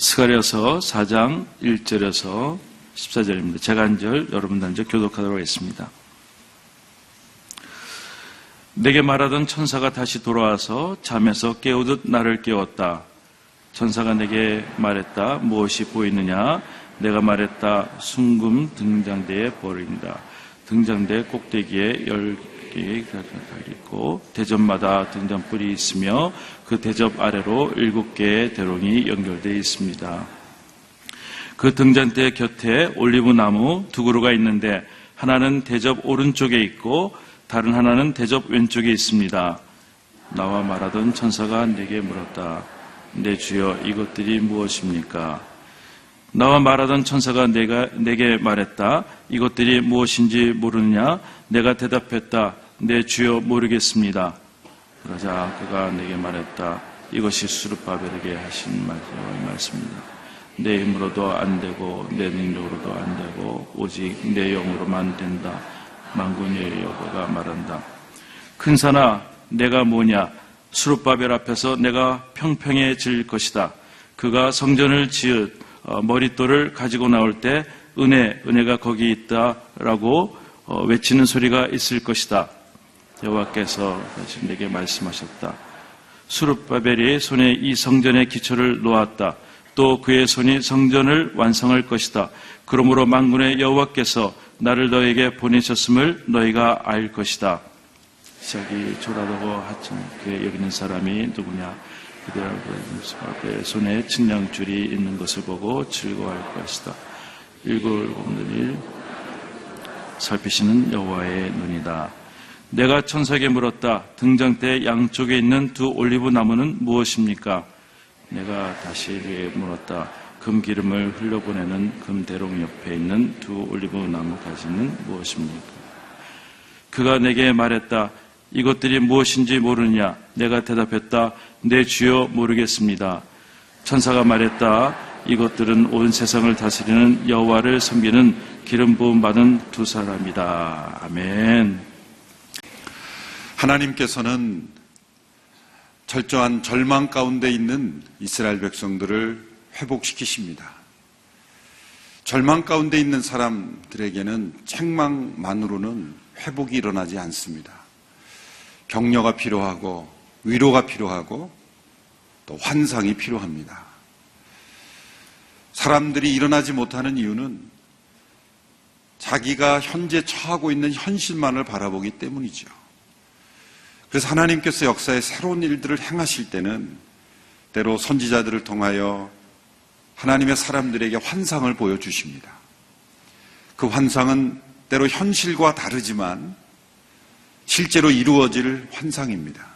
스가랴서 4장 1절에서 14절입니다. 제가 한 절, 여러분들 한 절 교독하도록 하겠습니다. 내게 말하던 천사가 다시 돌아와서 잠에서 깨우듯 나를 깨웠다. 천사가 내게 말했다. 무엇이 보이느냐? 내가 말했다. 순금 등장대에 버린다. 등장대 꼭대기에 10개의 있고 대접마다 등잔불이 있으며 그 대접 아래로 7개의 대롱이 연결되어 있습니다. 그 등잔대 곁에 올리브 나무 2그루가 있는데 하나는 대접 오른쪽에 있고 다른 하나는 대접 왼쪽에 있습니다. 나와 말하던 천사가 내게 물었다. 내 주여, 이것들이 무엇입니까? 나와 말하던 천사가 내게 말했다. 이것들이 무엇인지 모르느냐? 내가 대답했다. 내 주여, 모르겠습니다. 그러자 그가 내게 말했다. 이것이 스룹바벨에게 하신 말씀입니다. 내 힘으로도 안 되고 내 능력으로도 안 되고 오직 내 영으로만 된다. 만군의 여호와가 말한다. 큰 산아, 내가 뭐냐? 스룹바벨 앞에서 내가 평평해질 것이다. 그가 성전을 지을 머릿돌을 가지고 나올 때 은혜가 거기 있다라고 외치는 소리가 있을 것이다. 여호와께서 다시 내게 말씀하셨다. 스룹바벨이 손에 이 성전의 기초를 놓았다. 또 그의 손이 성전을 완성할 것이다. 그러므로 만군의 여호와께서 나를 너에게 보내셨음을 너희가 알 것이다. 시작이 조라하고 하찮게 여기는 사람이 누구냐? 그들의 손에 측량줄이 있는 것을 보고 즐거워할 것이다. 일곱 살피시는 여호와의 눈이다. 내가 천사에게 물었다. 등장대 양쪽에 있는 2 올리브 나무는 무엇입니까? 내가 다시 그에게 물었다. 금 기름을 흘려보내는 금 대롱 옆에 있는 2 올리브 나무 가지는 무엇입니까? 그가 내게 말했다. 이것들이 무엇인지 모르느냐? 내가 대답했다. 내 주여, 모르겠습니다. 천사가 말했다. 이것들은 온 세상을 다스리는 여호와를 섬기는 기름 부음 받은 2 사람이다. 아멘. 하나님께서는 철저한 절망 가운데 있는 이스라엘 백성들을 회복시키십니다. 절망 가운데 있는 사람들에게는 책망만으로는 회복이 일어나지 않습니다. 격려가 필요하고 위로가 필요하고 또 환상이 필요합니다. 사람들이 일어나지 못하는 이유는 자기가 현재 처하고 있는 현실만을 바라보기 때문이죠. 그래서 하나님께서 역사에 새로운 일들을 행하실 때는 때로 선지자들을 통하여 하나님의 사람들에게 환상을 보여주십니다. 그 환상은 때로 현실과 다르지만 실제로 이루어질 환상입니다.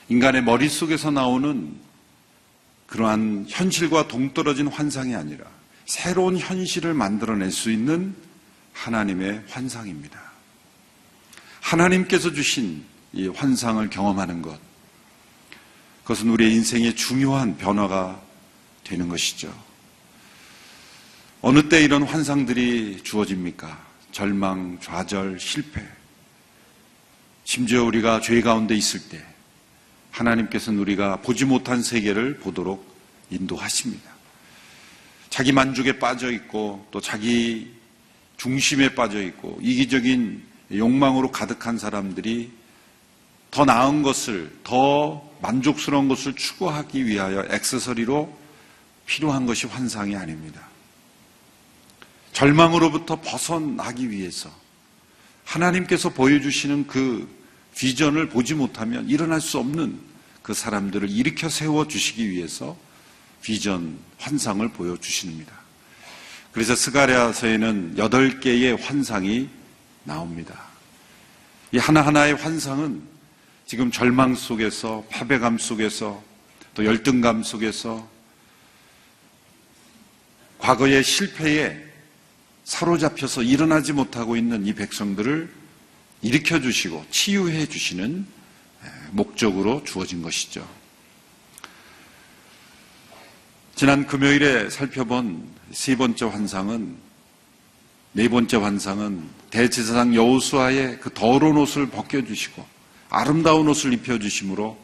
인간의 머릿속에서 나오는 그러한 현실과 동떨어진 환상이 아니라 새로운 현실을 만들어낼 수 있는 하나님의 환상입니다. 하나님께서 주신 이 환상을 경험하는 것, 그것은 우리의 인생의 중요한 변화가 되는 것이죠. 어느 때 이런 환상들이 주어집니까? 절망, 좌절, 실패. 심지어 우리가 죄 가운데 있을 때 하나님께서는 우리가 보지 못한 세계를 보도록 인도하십니다. 자기 만족에 빠져 있고 또 자기 중심에 빠져 있고 이기적인 욕망으로 가득한 사람들이 더 나은 것을, 더 만족스러운 것을 추구하기 위하여 액세서리로 필요한 것이 환상이 아닙니다. 절망으로부터 벗어나기 위해서 하나님께서 보여주시는 그 비전을 보지 못하면 일어날 수 없는 그 사람들을 일으켜 세워주시기 위해서 비전, 환상을 보여주십니다. 그래서 스가랴서에는 8개의 환상이 나옵니다. 이 하나하나의 환상은 지금 절망 속에서, 파괴감 속에서, 또 열등감 속에서 과거의 실패에 사로잡혀서 일어나지 못하고 있는 이 백성들을 일으켜 주시고 치유해 주시는 목적으로 주어진 것이죠. 지난 금요일에 살펴본 3번째 환상은, 4번째 환상은 대제사장 여호수아의 그 더러운 옷을 벗겨주시고 아름다운 옷을 입혀주심으로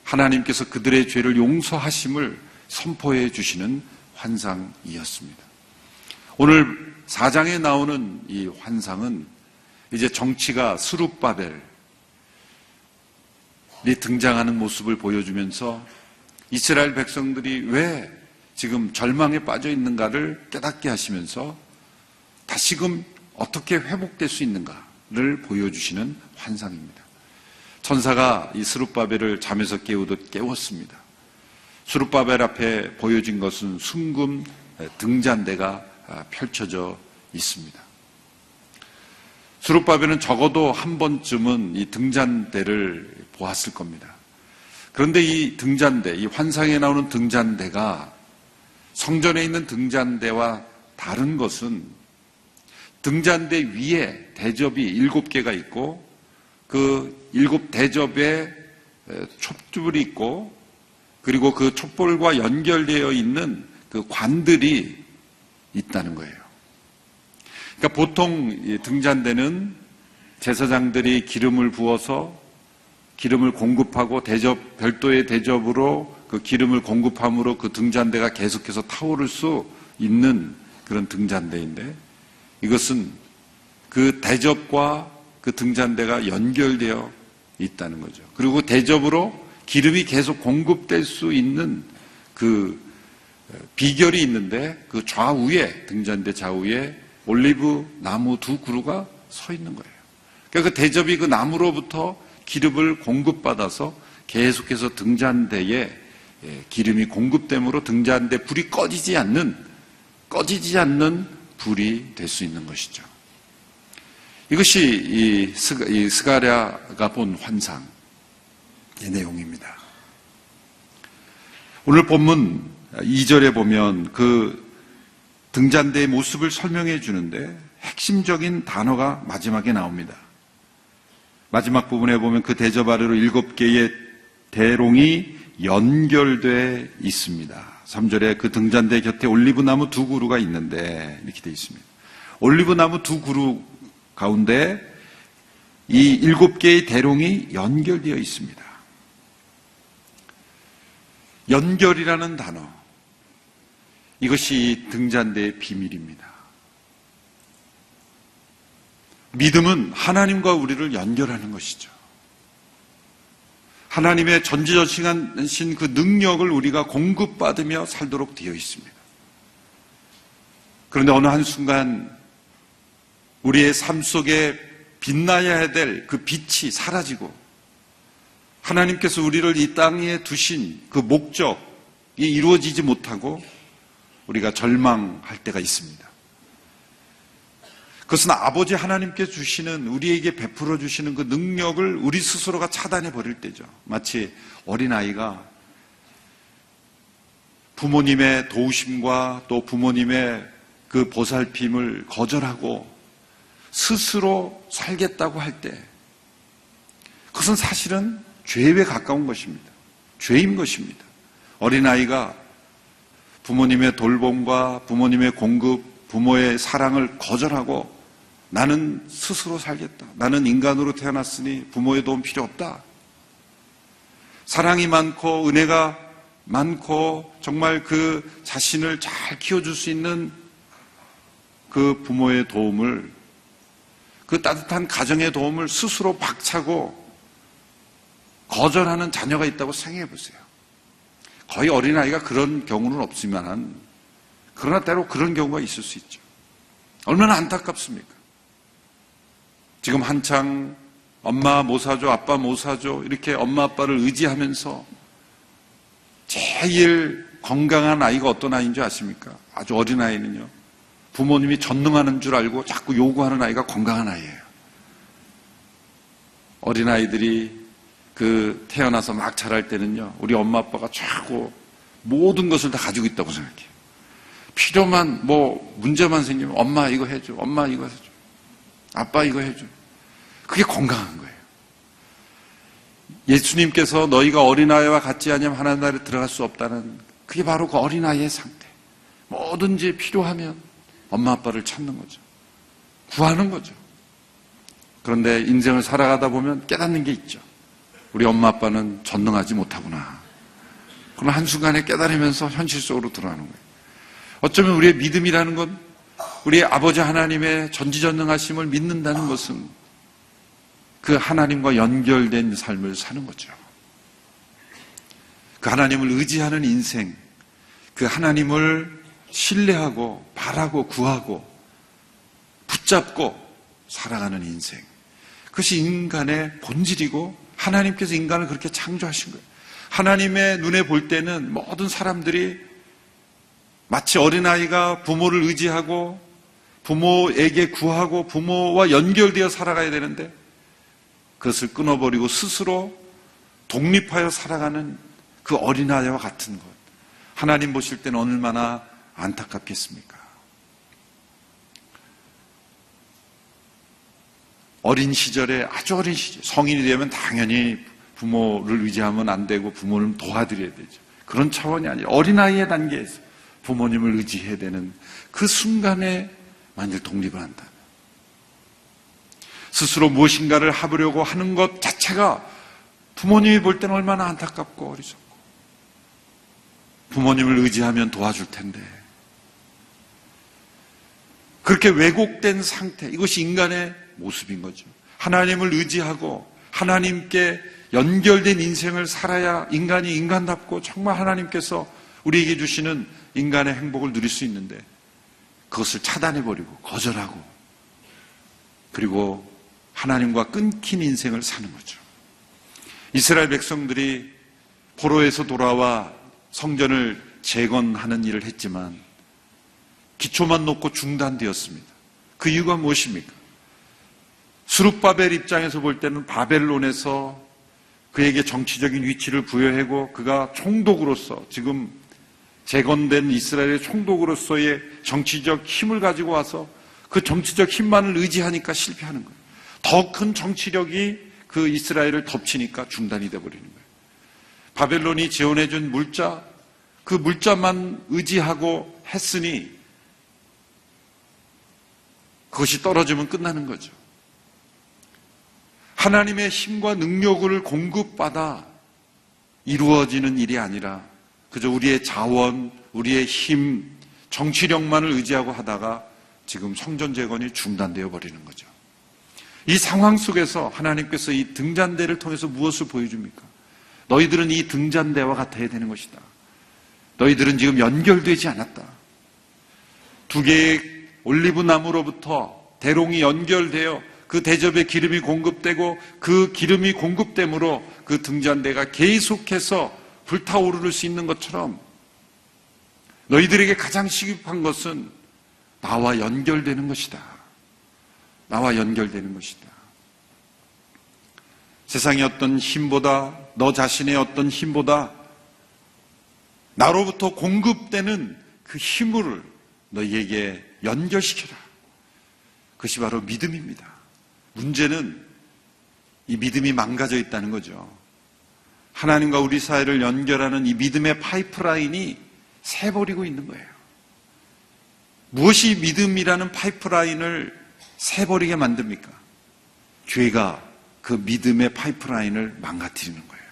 하나님께서 그들의 죄를 용서하심을 선포해 주시는 환상이었습니다. 오늘 4장에 나오는 이 환상은 이제 정치가 스룹바벨이 등장하는 모습을 보여주면서 이스라엘 백성들이 왜 지금 절망에 빠져 있는가를 깨닫게 하시면서 다시금 어떻게 회복될 수 있는가를 보여주시는 환상입니다. 천사가 이 스룹바벨을 잠에서 깨우듯 깨웠습니다. 스룹바벨 앞에 보여진 것은 순금 등잔대가 펼쳐져 있습니다. 스룹바벨은 적어도 한 번쯤은 이 등잔대를 보았을 겁니다. 그런데 이 등잔대, 이 환상에 나오는 등잔대가 성전에 있는 등잔대와 다른 것은 등잔대 위에 대접이 7개가 있고 그 7대접에 촛불이 있고 그리고 그 촛불과 연결되어 있는 그 관들이 있다는 거예요. 그러니까 보통 등잔대는 제사장들이 기름을 부어서 기름을 공급하고 별도의 대접으로 그 기름을 공급함으로 그 등잔대가 계속해서 타오를 수 있는 그런 등잔대인데 이것은 그 대접과 그 등잔대가 연결되어 있다는 거죠. 그리고 대접으로 기름이 계속 공급될 수 있는 그 비결이 있는데 그 좌우에 등잔대 좌우에 올리브 나무 2그루가 서 있는 거예요. 그러니까 그 대접이 그 나무로부터 기름을 공급받아서 계속해서 등잔대에 기름이 공급됨으로 등잔대 불이 꺼지지 않는 불이 될 수 있는 것이죠. 이것이 이 스가랴가 본 환상의 내용입니다. 오늘 본문 2절에 보면 그 등잔대의 모습을 설명해 주는데 핵심적인 단어가 마지막에 나옵니다. 마지막 부분에 보면 그 대접 아래로 7개의 대롱이 연결되어 있습니다. 3절에 그 등잔대 곁에 올리브나무 2그루가 있는데 이렇게 되어 있습니다. 올리브나무 2그루 가운데 이 7개의 대롱이 연결되어 있습니다. 연결이라는 단어, 이것이 등잔대의 비밀입니다. 믿음은 하나님과 우리를 연결하는 것이죠. 하나님의 전지전능하신 그 능력을 우리가 공급받으며 살도록 되어 있습니다. 그런데 어느 한순간 우리의 삶 속에 빛나야 될 그 빛이 사라지고 하나님께서 우리를 이 땅에 두신 그 목적이 이루어지지 못하고 우리가 절망할 때가 있습니다. 그것은 아버지 하나님께 주시는, 우리에게 베풀어 주시는 그 능력을 우리 스스로가 차단해 버릴 때죠. 마치 어린아이가 부모님의 도우심과 또 부모님의 그 보살핌을 거절하고 스스로 살겠다고 할 때, 그것은 사실은 죄에 가까운 것입니다. 죄인 것입니다. 어린아이가 부모님의 돌봄과 부모님의 공급, 부모의 사랑을 거절하고 나는 스스로 살겠다. 나는 인간으로 태어났으니 부모의 도움 필요 없다. 사랑이 많고 은혜가 많고 정말 그 자신을 잘 키워줄 수 있는 그 부모의 도움을, 그 따뜻한 가정의 도움을 스스로 박차고 거절하는 자녀가 있다고 생각해 보세요. 거의 어린아이가 그런 경우는 없지만 그러나 때로 그런 경우가 있을 수 있죠. 얼마나 안타깝습니까? 지금 한창 엄마 뭐 사줘, 아빠 뭐 사줘 이렇게 엄마 아빠를 의지하면서 제일 건강한 아이가 어떤 아이인 줄 아십니까? 아주 어린 아이는요, 부모님이 전능하는 줄 알고 자꾸 요구하는 아이가 건강한 아이예요. 어린 아이들이 그 태어나서 막 자랄 때는요, 우리 엄마 아빠가 최고 모든 것을 다 가지고 있다고 생각해요. 필요만, 문제만 생기면 엄마 이거 해줘, 엄마 이거 해줘, 아빠 이거 해줘. 그게 건강한 거예요. 예수님께서 너희가 어린아이와 같지 않으면 하나님 나라에 들어갈 수 없다는, 그게 바로 그 어린아이의 상태. 뭐든지 필요하면 엄마 아빠를 찾는 거죠. 구하는 거죠. 그런데 인생을 살아가다 보면 깨닫는 게 있죠. 우리 엄마 아빠는 전능하지 못하구나. 그러나 한순간에 깨달으면서 현실 속으로 들어가는 거예요. 어쩌면 우리의 믿음이라는 건 우리의 아버지 하나님의 전지전능하심을 믿는다는 것은 그 하나님과 연결된 삶을 사는 거죠. 그 하나님을 의지하는 인생, 그 하나님을 신뢰하고 바라고 구하고 붙잡고 살아가는 인생. 그것이 인간의 본질이고 하나님께서 인간을 그렇게 창조하신 거예요. 하나님의 눈에 볼 때는 모든 사람들이 마치 어린아이가 부모를 의지하고 부모에게 구하고 부모와 연결되어 살아가야 되는데 그것을 끊어버리고 스스로 독립하여 살아가는 그 어린아이와 같은 것. 하나님 보실 때는 얼마나 안타깝겠습니까? 어린 시절에, 아주 어린 시절, 성인이 되면 당연히 부모를 의지하면 안 되고 부모를 도와드려야 되죠. 그런 차원이 아니라 어린아이의 단계에서 부모님을 의지해야 되는 그 순간에 만일 독립을 한다면 스스로 무엇인가를 해보려고 하는 것 자체가 부모님이 볼 때는 얼마나 안타깝고 어리석고 부모님을 의지하면 도와줄 텐데 그렇게 왜곡된 상태, 이것이 인간의 모습인 거죠. 하나님을 의지하고 하나님께 연결된 인생을 살아야 인간이 인간답고 정말 하나님께서 우리에게 주시는 인간의 행복을 누릴 수 있는데 그것을 차단해버리고 거절하고 그리고 하나님과 끊긴 인생을 사는 거죠. 이스라엘 백성들이 포로에서 돌아와 성전을 재건하는 일을 했지만 기초만 놓고 중단되었습니다. 그 이유가 무엇입니까? 스룹바벨 입장에서 볼 때는 바벨론에서 그에게 정치적인 위치를 부여하고 그가 총독으로서 지금 재건된 이스라엘의 총독으로서의 정치적 힘을 가지고 와서 그 정치적 힘만을 의지하니까 실패하는 거예요. 더 큰 정치력이 그 이스라엘을 덮치니까 중단이 되어버리는 거예요. 바벨론이 지원해준 물자, 그 물자만 의지하고 했으니 그것이 떨어지면 끝나는 거죠. 하나님의 힘과 능력을 공급받아 이루어지는 일이 아니라 그저 우리의 자원, 우리의 힘, 정치력만을 의지하고 하다가 지금 성전 재건이 중단되어 버리는 거죠. 이 상황 속에서 하나님께서 이 등잔대를 통해서 무엇을 보여줍니까? 너희들은 이 등잔대와 같아야 되는 것이다. 너희들은 지금 연결되지 않았다. 두 개의 올리브 나무로부터 대롱이 연결되어 그 대접에 기름이 공급되고 그 기름이 공급됨으로 그 등잔대가 계속해서 불타오를 수 있는 것처럼 너희들에게 가장 시급한 것은 나와 연결되는 것이다. 나와 연결되는 것이다. 세상의 어떤 힘보다 너 자신의 어떤 힘보다 나로부터 공급되는 그 힘을 너희에게 연결시켜라. 그것이 바로 믿음입니다. 문제는 이 믿음이 망가져 있다는 거죠. 하나님과 우리 사이를 연결하는 이 믿음의 파이프라인이 새버리고 있는 거예요. 무엇이 믿음이라는 파이프라인을 새버리게 만듭니까? 죄가 그 믿음의 파이프라인을 망가뜨리는 거예요.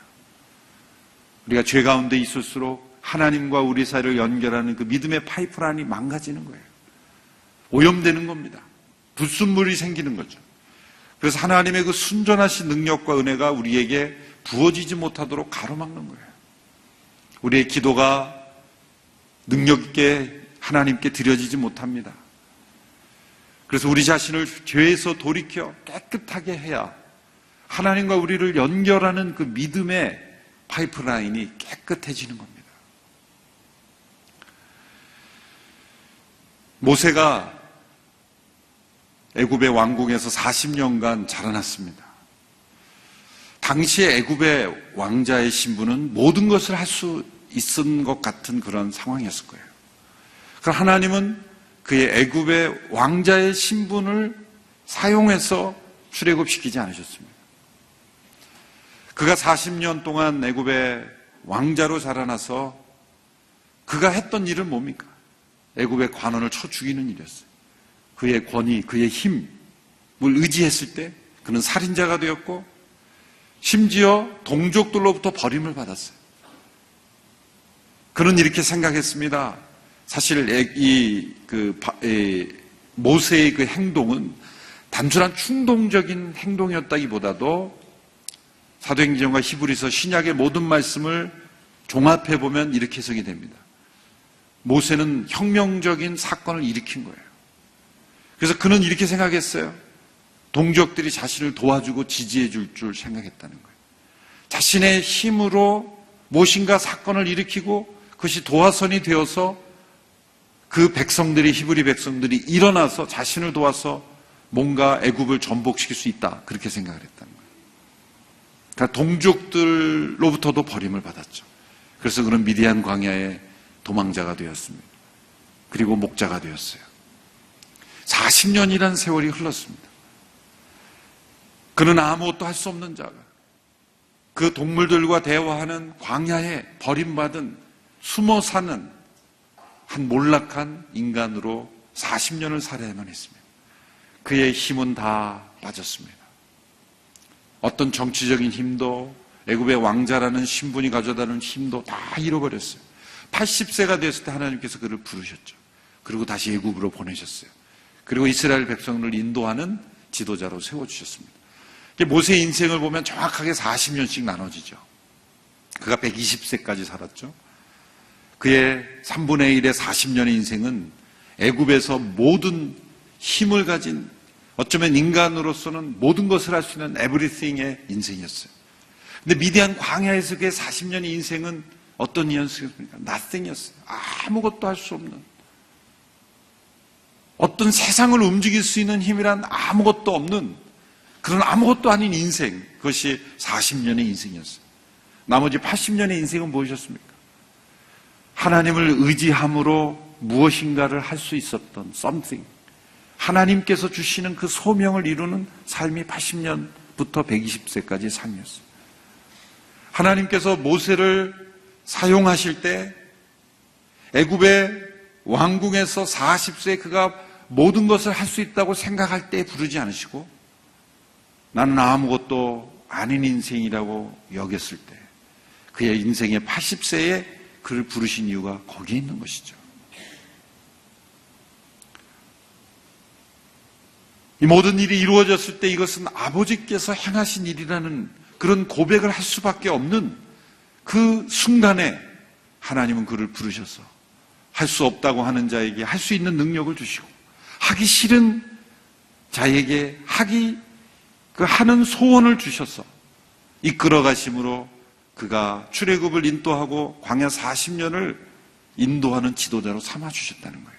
우리가 죄 가운데 있을수록 하나님과 우리 사이를 연결하는 그 믿음의 파이프라인이 망가지는 거예요. 오염되는 겁니다. 불순물이 생기는 거죠. 그래서 하나님의 그 순전하신 능력과 은혜가 우리에게 부어지지 못하도록 가로막는 거예요. 우리의 기도가 능력 있게 하나님께 드려지지 못합니다. 그래서 우리 자신을 죄에서 돌이켜 깨끗하게 해야 하나님과 우리를 연결하는 그 믿음의 파이프라인이 깨끗해지는 겁니다. 모세가 애굽의 왕궁에서 40년간 자라났습니다. 당시에 애굽의 왕자의 신분은 모든 것을 할 수 있은 것 같은 그런 상황이었을 거예요. 그럼 하나님은 그의 애굽의 왕자의 신분을 사용해서 출애굽시키지 않으셨습니다. 그가 40년 동안 애굽의 왕자로 자라나서 그가 했던 일은 뭡니까? 애굽의 관원을 쳐 죽이는 일이었어요. 그의 권위, 그의 힘을 의지했을 때 그는 살인자가 되었고 심지어 동족들로부터 버림을 받았어요. 그는 이렇게 생각했습니다. 사실 모세의 그 행동은 단순한 충동적인 행동이었다기보다도 사도행전과 히브리서 신약의 모든 말씀을 종합해 보면 이렇게 해석이 됩니다. 모세는 혁명적인 사건을 일으킨 거예요. 그래서 그는 이렇게 생각했어요. 동족들이 자신을 도와주고 지지해 줄 생각했다는 거예요. 자신의 힘으로 무엇인가 사건을 일으키고 그것이 도화선이 되어서 그 백성들이, 히브리 백성들이 일어나서 자신을 도와서 뭔가 애굽을 전복시킬 수 있다. 그렇게 생각을 했다는 거예요. 그러니까 동족들로부터도 버림을 받았죠. 그래서 그는 미디안 광야의 도망자가 되었습니다. 그리고 목자가 되었어요. 40년이라는 세월이 흘렀습니다. 그는 아무것도 할 수 없는 자가 그 동물들과 대화하는 광야에 버림받은 숨어 사는 한 몰락한 인간으로 40년을 살아야만 했습니다. 그의 힘은 다 빠졌습니다. 어떤 정치적인 힘도 애굽의 왕자라는 신분이 가져다는 힘도 다 잃어버렸어요. 80세가 됐을 때 하나님께서 그를 부르셨죠. 그리고 다시 애굽으로 보내셨어요. 그리고 이스라엘 백성을 인도하는 지도자로 세워주셨습니다. 모세의 인생을 보면 정확하게 40년씩 나눠지죠. 그가 120세까지 살았죠. 그의 3분의 1의 40년의 인생은 애굽에서 모든 힘을 가진, 어쩌면 인간으로서는 모든 것을 할 수 있는 에브리띵의 인생이었어요. 근데 미디안 광야에서 그의 40년의 인생은 어떤 인생이었습니까? nothing이었어요. 아무것도 할 수 없는, 어떤 세상을 움직일 수 있는 힘이란 아무것도 없는 그런 아무것도 아닌 인생, 그것이 40년의 인생이었어요. 나머지 80년의 인생은 무엇이었습니까? 하나님을 의지함으로 무엇인가를 할 수 있었던 something, 하나님께서 주시는 그 소명을 이루는 삶이 80년부터 120세까지의 삶이었어요. 하나님께서 모세를 사용하실 때 애굽의 왕궁에서 40세에 그가 모든 것을 할 수 있다고 생각할 때 부르지 않으시고 나는 아무것도 아닌 인생이라고 여겼을 때 그의 인생의 80세에 그를 부르신 이유가 거기에 있는 것이죠. 이 모든 일이 이루어졌을 때 이것은 아버지께서 행하신 일이라는 그런 고백을 할 수밖에 없는 그 순간에 하나님은 그를 부르셔서 할 수 없다고 하는 자에게 할 수 있는 능력을 주시고 하기 싫은 자에게 하는 소원을 주셔서 이끌어 가심으로 그가 출애굽을 인도하고 광야 40년을 인도하는 지도자로 삼아 주셨다는 거예요.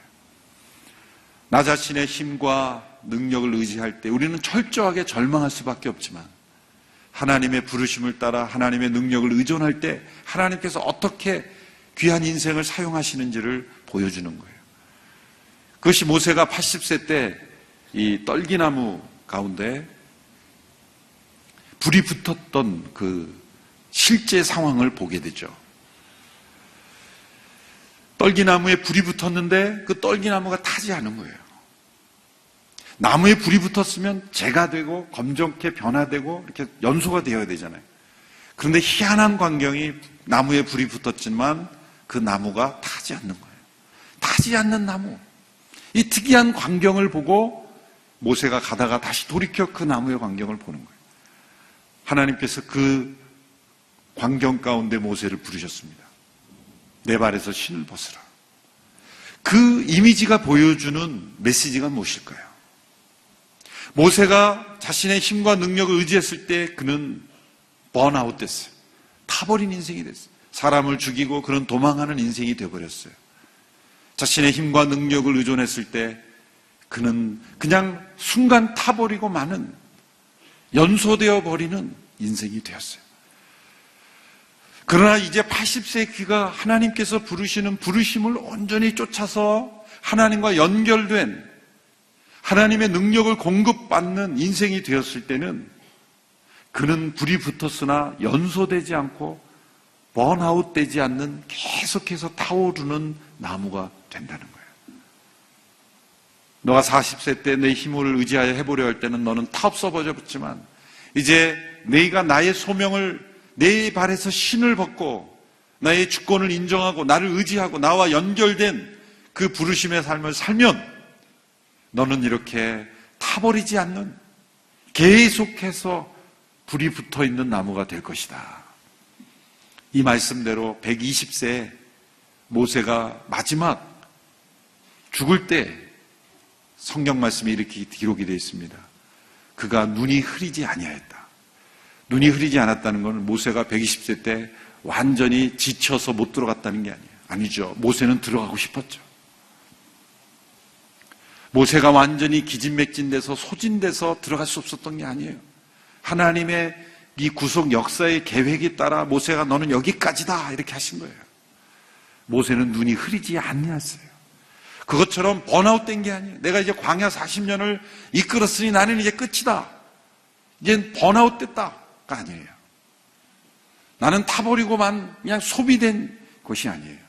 나 자신의 힘과 능력을 의지할 때 우리는 철저하게 절망할 수밖에 없지만 하나님의 부르심을 따라 하나님의 능력을 의존할 때 하나님께서 어떻게 귀한 인생을 사용하시는지를 보여주는 거예요. 그것이 모세가 80세 때 이 떨기나무 가운데 불이 붙었던 그 실제 상황을 보게 되죠. 떨기나무에 불이 붙었는데 그 떨기나무가 타지 않은 거예요. 나무에 불이 붙었으면 재가 되고 검정게 변화되고 이렇게 연소가 되어야 되잖아요. 그런데 희한한 광경이 나무에 불이 붙었지만 그 나무가 타지 않는 거예요. 타지 않는 나무. 이 특이한 광경을 보고 모세가 가다가 다시 돌이켜 그 나무의 광경을 보는 거예요. 하나님께서 그 광경 가운데 모세를 부르셨습니다. 내 발에서 신을 벗으라. 그 이미지가 보여주는 메시지가 무엇일까요? 모세가 자신의 힘과 능력을 의지했을 때 그는 번아웃 됐어요. 타버린 인생이 됐어요. 사람을 죽이고 그런 도망하는 인생이 되어버렸어요. 자신의 힘과 능력을 의존했을 때 그는 그냥 순간 타버리고 마는, 연소되어 버리는 인생이 되었어요. 그러나 이제 80세의 그가 하나님께서 부르시는 부르심을 온전히 쫓아서 하나님과 연결된 하나님의 능력을 공급받는 인생이 되었을 때는 그는 불이 붙었으나 연소되지 않고 번아웃 되지 않는 계속해서 타오르는 나무가 된다는 거예요. 너가 40세 때 내 힘을 의지하여 해보려 할 때는 너는 타 없어버렸지만 이제 네가 나의 소명을 내 발에서 신을 벗고 나의 주권을 인정하고 나를 의지하고 나와 연결된 그 부르심의 삶을 살면 너는 이렇게 타버리지 않는, 계속해서 불이 붙어 있는 나무가 될 것이다. 이 말씀대로 120세에 모세가 마지막 죽을 때 성경 말씀이 이렇게 기록이 되어 있습니다. 그가 눈이 흐리지 아니하였다. 눈이 흐리지 않았다는 것은 모세가 120세 때 완전히 지쳐서 못 들어갔다는 게 아니에요. 아니죠. 모세는 들어가고 싶었죠. 모세가 완전히 기진맥진돼서 소진돼서 들어갈 수 없었던 게 아니에요. 하나님의 이 구속 역사의 계획에 따라 모세가 너는 여기까지다 이렇게 하신 거예요. 모세는 눈이 흐리지 않았어요. 그것처럼 번아웃 된 게 아니에요. 내가 이제 광야 40년을 이끌었으니 나는 이제 끝이다. 이제 번아웃 됐다가 아니에요. 나는 타버리고만 그냥 소비된 것이 아니에요.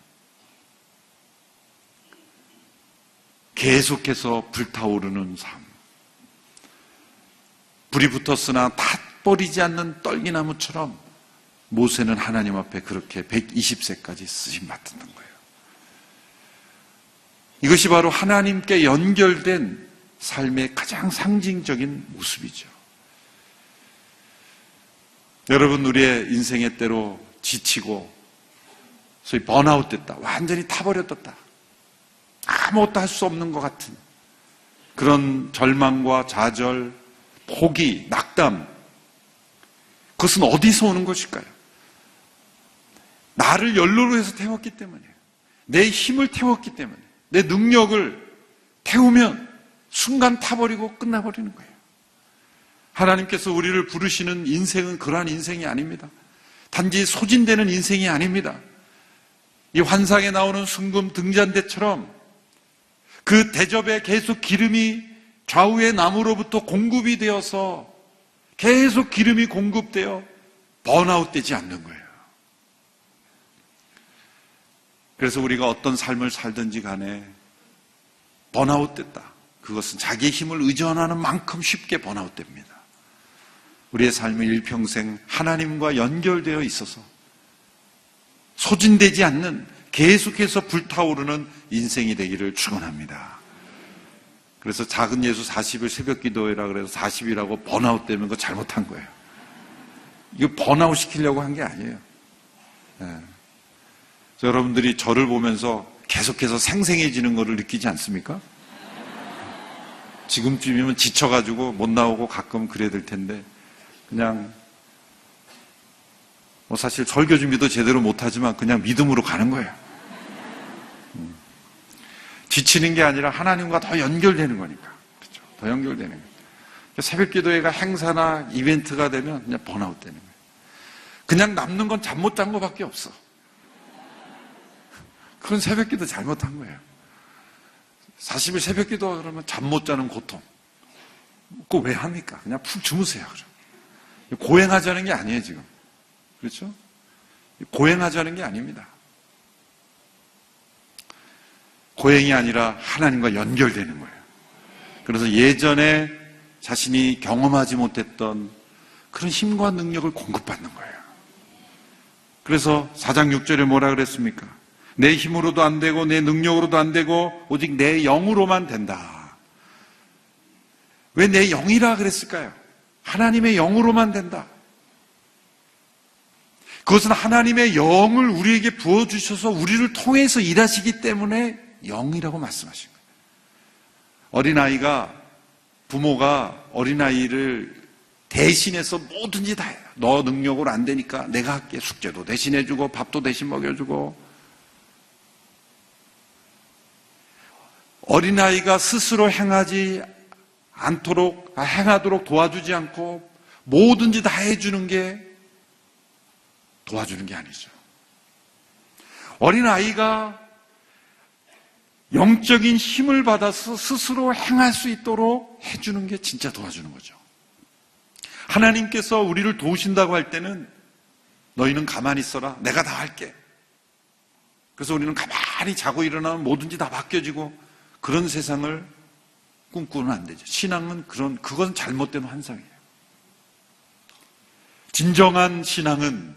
계속해서 불타오르는 삶. 불이 붙었으나 타버리지 않는 떨기나무처럼 모세는 하나님 앞에 그렇게 120세까지 쓰임받았던 거예요. 이것이 바로 하나님께 연결된 삶의 가장 상징적인 모습이죠. 여러분, 우리의 인생의 때로 지치고 소위 번아웃 됐다, 완전히 타버렸다, 아무것도 할 수 없는 것 같은 그런 절망과 좌절, 포기, 낙담, 그것은 어디서 오는 것일까요? 나를 연료로 해서 태웠기 때문이에요. 내 힘을 태웠기 때문에, 내 능력을 태우면 순간 타버리고 끝나버리는 거예요. 하나님께서 우리를 부르시는 인생은 그러한 인생이 아닙니다. 단지 소진되는 인생이 아닙니다. 이 환상에 나오는 순금 등잔대처럼 그 대접에 계속 기름이 좌우의 나무로부터 공급이 되어서 계속 기름이 공급되어 번아웃 되지 않는 거예요. 그래서 우리가 어떤 삶을 살든지 간에 번아웃 됐다, 그것은 자기의 힘을 의존하는 만큼 쉽게 번아웃 됩니다. 우리의 삶은 일평생 하나님과 연결되어 있어서 소진되지 않는, 계속해서 불타오르는 인생이 되기를 축원합니다. 그래서 작은 예수 40일 새벽 기도회라 그래서 40이라고 번아웃 되면 그거 잘못한 거예요. 이거 번아웃 시키려고 한 게 아니에요. 네. 여러분들이 저를 보면서 계속해서 생생해지는 것을 느끼지 않습니까? 지금쯤이면 지쳐가지고 못 나오고 가끔 그래야 될 텐데, 그냥 사실 설교 준비도 제대로 못하지만 그냥 믿음으로 가는 거예요. 지치는 게 아니라 하나님과 더 연결되는 거니까. 그렇죠? 더 연결되는 거예요. 새벽 기도회가 행사나 이벤트가 되면 그냥 번아웃 되는 거예요. 그냥 남는 건 잠 못 잔 거밖에 없어. 그건 새벽 기도 잘못한 거예요. 40일 새벽 기도 그러면 잠 못 자는 고통. 그거 왜 합니까? 그냥 푹 주무세요. 그럼. 고행하자는 게 아니에요, 지금. 그렇죠? 고행하자는 게 아닙니다. 고행이 아니라 하나님과 연결되는 거예요. 그래서 예전에 자신이 경험하지 못했던 그런 힘과 능력을 공급받는 거예요. 그래서 4장 6절에 뭐라 그랬습니까? 내 힘으로도 안 되고 내 능력으로도 안 되고 오직 내 영으로만 된다. 왜 내 영이라 그랬을까요? 하나님의 영으로만 된다. 그것은 하나님의 영을 우리에게 부어주셔서 우리를 통해서 일하시기 때문에 영이라고 말씀하신 거예요. 어린아이가, 부모가 어린아이를 대신해서 뭐든지 다 해요. 너 능력으로 안 되니까 내가 할게. 숙제도 대신해주고 밥도 대신 먹여주고. 어린아이가 스스로 행하도록 도와주지 않고 뭐든지 다 해주는 게 도와주는 게 아니죠. 어린아이가 영적인 힘을 받아서 스스로 행할 수 있도록 해주는 게 진짜 도와주는 거죠. 하나님께서 우리를 도우신다고 할 때는 너희는 가만히 있어라. 내가 다 할게. 그래서 우리는 가만히 자고 일어나면 뭐든지 다 맡겨지고 그런 세상을 꿈꾸면 안 되죠. 신앙은 그건 잘못된 환상이에요. 진정한 신앙은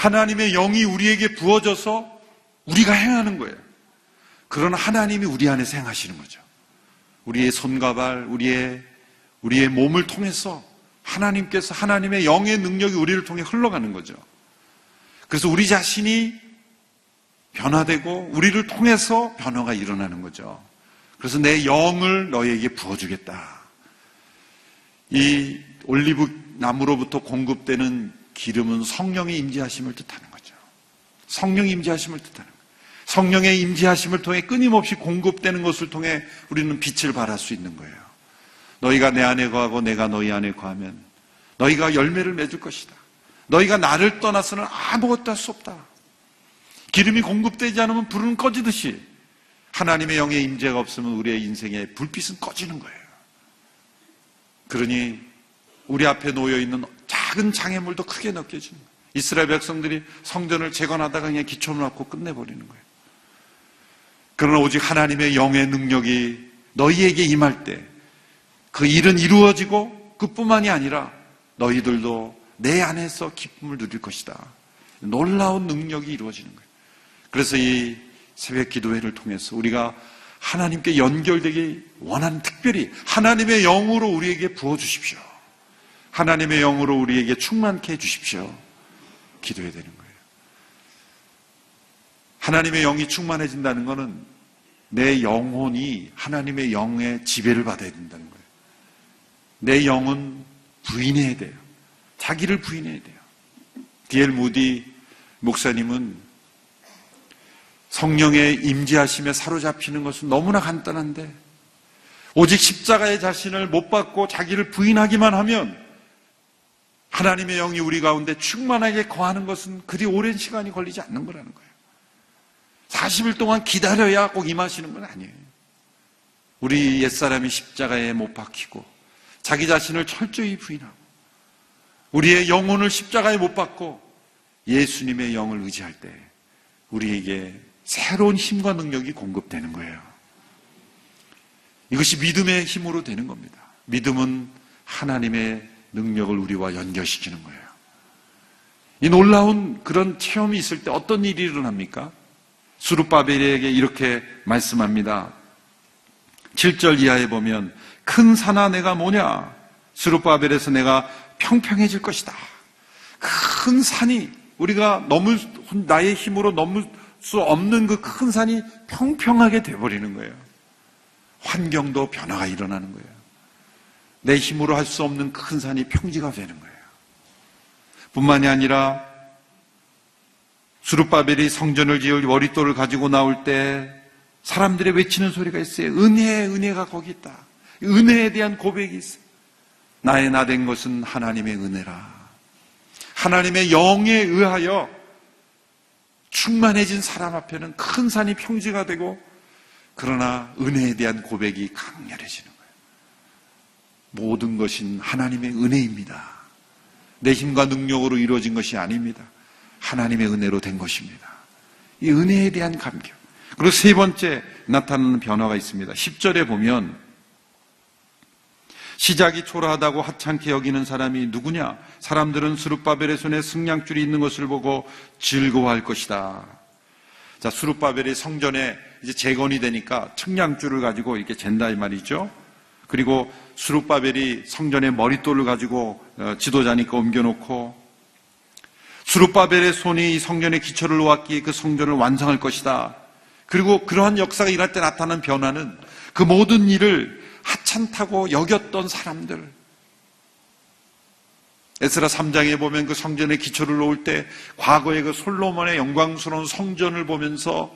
하나님의 영이 우리에게 부어져서 우리가 행하는 거예요. 그런 하나님이 우리 안에서 행하시는 거죠. 우리의 손과 발, 우리의 몸을 통해서 하나님께서 하나님의 영의 능력이 우리를 통해 흘러가는 거죠. 그래서 우리 자신이 변화되고 우리를 통해서 변화가 일어나는 거죠. 그래서 내 영을 너에게 부어주겠다. 이 올리브 나무로부터 공급되는 기름은 성령의 임재하심을 뜻하는 거죠. 성령의 임재하심을 뜻하는 거예요. 성령의 임재하심을 통해 끊임없이 공급되는 것을 통해 우리는 빛을 발할 수 있는 거예요. 너희가 내 안에 거하고 내가 너희 안에 거하면 너희가 열매를 맺을 것이다. 너희가 나를 떠나서는 아무것도 할 수 없다. 기름이 공급되지 않으면 불은 꺼지듯이 하나님의 영의 임재가 없으면 우리의 인생의 불빛은 꺼지는 거예요. 그러니 우리 앞에 놓여있는 작은 장애물도 크게 느껴지는 거예요. 이스라엘 백성들이 성전을 재건하다가 그냥 기초를 놓고 끝내버리는 거예요. 그러나 오직 하나님의 영의 능력이 너희에게 임할 때 그 일은 이루어지고 그뿐만이 아니라 너희들도 내 안에서 기쁨을 누릴 것이다. 놀라운 능력이 이루어지는 거예요. 그래서 이 새벽 기도회를 통해서 우리가 하나님께 연결되기 원하는, 특별히 하나님의 영으로 우리에게 부어주십시오. 하나님의 영으로 우리에게 충만케 해주십시오. 기도해야 되는 거예요. 하나님의 영이 충만해진다는 것은 내 영혼이 하나님의 영의 지배를 받아야 된다는 거예요. 내 영은 부인해야 돼요. 자기를 부인해야 돼요. D.L. 무디 목사님은 성령의 임재하심에 사로잡히는 것은 너무나 간단한데 오직 십자가의 자신을 못 받고 자기를 부인하기만 하면 하나님의 영이 우리 가운데 충만하게 거하는 것은 그리 오랜 시간이 걸리지 않는 거라는 거예요. 40일 동안 기다려야 꼭 임하시는 건 아니에요. 우리 옛사람이 십자가에 못 박히고 자기 자신을 철저히 부인하고 우리의 영혼을 십자가에 못 박고 예수님의 영을 의지할 때 우리에게 새로운 힘과 능력이 공급되는 거예요. 이것이 믿음의 힘으로 되는 겁니다. 믿음은 하나님의 능력을 우리와 연결시키는 거예요. 이 놀라운 그런 체험이 있을 때 어떤 일이 일어납니까? 스룹바벨에게 이렇게 말씀합니다. 7절 이하에 보면 큰 산아 내가 뭐냐? 스룹바벨에서 내가 평평해질 것이다. 큰 산이 우리가 나의 힘으로 넘을 수 없는 그 큰 산이 평평하게 돼버리는 거예요. 환경도 변화가 일어나는 거예요. 내 힘으로 할 수 없는 큰 산이 평지가 되는 거예요. 뿐만이 아니라 스룹바벨이 성전을 지을 머릿돌을 가지고 나올 때 사람들의 외치는 소리가 있어요. 은혜가 거기 있다. 은혜에 대한 고백이 있어요. 나의 나 된 것은 하나님의 은혜라. 하나님의 영에 의하여 충만해진 사람 앞에는 큰 산이 평지가 되고 그러나 은혜에 대한 고백이 강렬해지는 거예요. 모든 것은 하나님의 은혜입니다. 내 힘과 능력으로 이루어진 것이 아닙니다. 하나님의 은혜로 된 것입니다. 이 은혜에 대한 감격. 그리고 세 번째 나타나는 변화가 있습니다. 10절에 보면 시작이 초라하다고 하찮게 여기는 사람이 누구냐? 사람들은 스룹바벨의 손에 승냥줄이 있는 것을 보고 즐거워할 것이다. 자, 스룹바벨이 성전에 이제 재건이 되니까 측량줄을 가지고 이렇게 잰다 이 말이죠. 그리고 스룹바벨이 성전에 머릿돌을 가지고 지도자니까 옮겨놓고 스룹바벨의 손이 이 성전의 기초를 놓았기에 그 성전을 완성할 것이다. 그리고 그러한 역사가 일어날 때 나타나는 변화는 그 모든 일을 하찮다고 여겼던 사람들. 에스라 3장에 보면 그 성전의 기초를 놓을 때 과거의 그 솔로몬의 영광스러운 성전을 보면서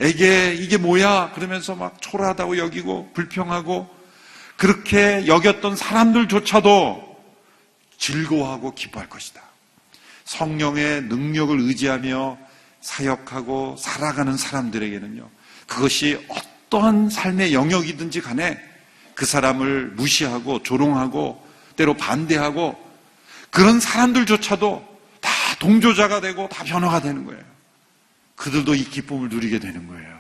이게 뭐야? 그러면서 막 초라하다고 여기고 불평하고 그렇게 여겼던 사람들조차도 즐거워하고 기뻐할 것이다. 성령의 능력을 의지하며 사역하고 살아가는 사람들에게는요, 그것이 어떠한 삶의 영역이든지 간에 그 사람을 무시하고 조롱하고 때로 반대하고 그런 사람들조차도 다 동조자가 되고 다 변화가 되는 거예요. 그들도 이 기쁨을 누리게 되는 거예요.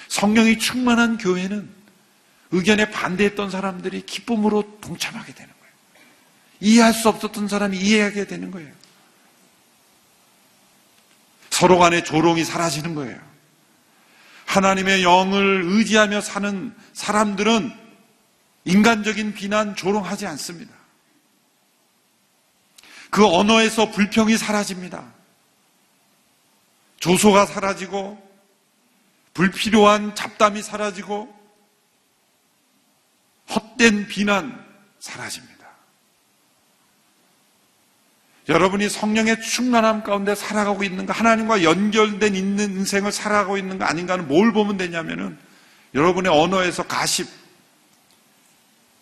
성령이 충만한 교회는 의견에 반대했던 사람들이 기쁨으로 동참하게 되는 거예요. 이해할 수 없었던 사람이 이해하게 되는 거예요. 서로 간의 조롱이 사라지는 거예요. 하나님의 영을 의지하며 사는 사람들은 인간적인 비난, 조롱하지 않습니다. 그 언어에서 불평이 사라집니다. 조소가 사라지고 불필요한 잡담이 사라지고 헛된 비난 사라집니다. 여러분이 성령의 충만함 가운데 살아가고 있는가, 하나님과 연결된 있는 인생을 살아가고 있는가 아닌가는 뭘 보면 되냐면은 여러분의 언어에서 가십,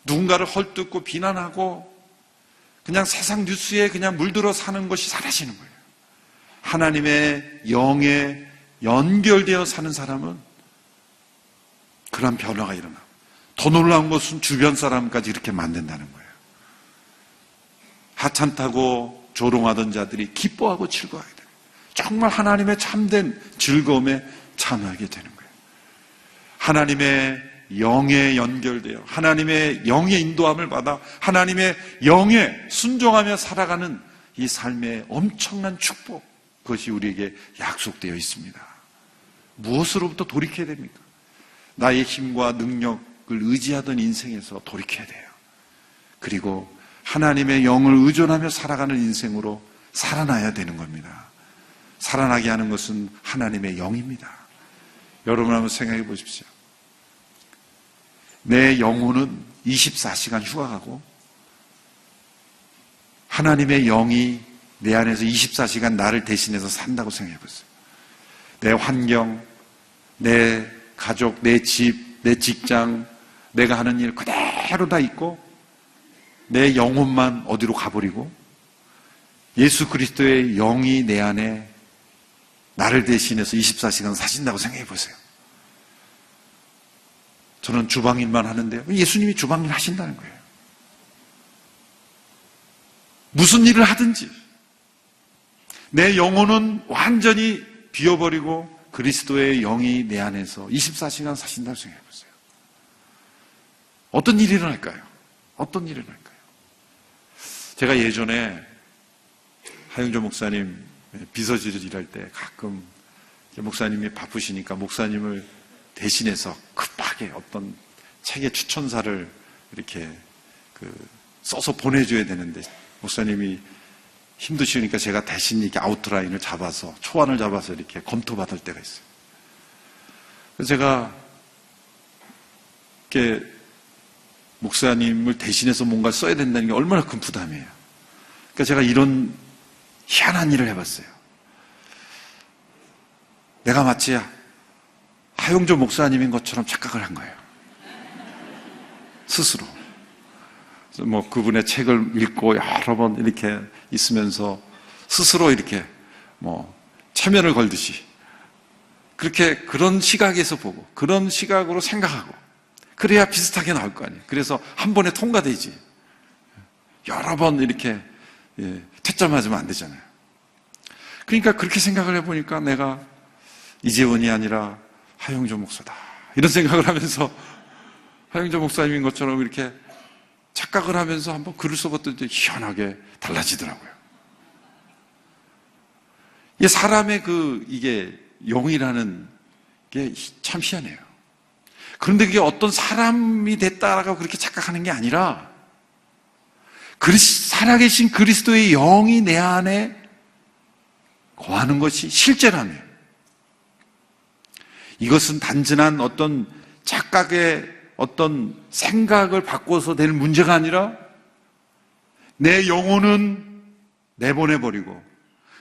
누군가를 헐뜯고 비난하고 그냥 세상 뉴스에 그냥 물들어 사는 것이 사라지는 거예요. 하나님의 영에 연결되어 사는 사람은 그런 변화가 일어나. 더 놀라운 것은 주변 사람까지 이렇게 만든다는 거예요. 하찮다고 조롱하던 자들이 기뻐하고 즐거워하게 돼요. 정말 하나님의 참된 즐거움에 참여하게 되는 거예요. 하나님의 영에 연결되어 하나님의 영의 인도함을 받아 하나님의 영에 순종하며 살아가는 이 삶의 엄청난 축복, 그것이 우리에게 약속되어 있습니다. 무엇으로부터 돌이켜야 됩니까? 나의 힘과 능력을 의지하던 인생에서 돌이켜야 돼요. 그리고 하나님의 영을 의존하며 살아가는 인생으로 살아나야 되는 겁니다. 살아나게 하는 것은 하나님의 영입니다. 여러분 한번 생각해 보십시오. 내 영혼은 24시간 휴가가고 하나님의 영이 내 안에서 24시간 나를 대신해서 산다고 생각해 보세요. 내 환경, 내 가족, 내 집, 내 직장, 내가 하는 일 그대로 다 있고 내 영혼만 어디로 가버리고 예수 그리스도의 영이 내 안에 나를 대신해서 24시간 사신다고 생각해 보세요. 저는 주방일만 하는데요. 예수님이 주방일 하신다는 거예요. 무슨 일을 하든지 내 영혼은 완전히 비워버리고 그리스도의 영이 내 안에서 24시간 사신다고 생각해 보세요. 어떤 일이 일어날까요? 어떤 일이 일어날까요? 제가 예전에 하영조 목사님 비서실을 일할 때 가끔 목사님이 바쁘시니까 목사님을 대신해서 급하게 어떤 책의 추천사를 이렇게 써서 보내줘야 되는데 목사님이 힘드시니까 제가 대신 이렇게 아웃라인을 잡아서 초안을 잡아서 이렇게 검토받을 때가 있어요. 그래서 제가 이렇게 목사님을 대신해서 뭔가 써야 된다는 게 얼마나 큰 부담이에요. 그러니까 제가 이런 희한한 일을 해봤어요. 내가 마치 하용조 목사님인 것처럼 착각을 한 거예요. 스스로. 뭐 그분의 책을 읽고 여러 번 이렇게 있으면서 스스로 이렇게 뭐 체면을 걸듯이 그렇게 그런 시각에서 보고 그런 시각으로 생각하고 그래야 비슷하게 나올 거 아니에요. 그래서 한 번에 통과되지. 여러 번 이렇게 퇴짜 맞으면 안 되잖아요. 그러니까 그렇게 생각을 해보니까 내가 이재원이 아니라 하영조 목사다. 이런 생각을 하면서 하영조 목사님인 것처럼 이렇게 착각을 하면서 한번 글을 써봤더니 희한하게 달라지더라고요. 이게 사람의 이게 영이라는 게 참 희한해요. 그런데 그게 어떤 사람이 됐다라고 그렇게 착각하는 게 아니라 살아계신 그리스도의 영이 내 안에 거하는 것이 실제라며. 이것은 단순한 어떤 착각의 어떤 생각을 바꿔서 될 문제가 아니라 내 영혼은 내보내버리고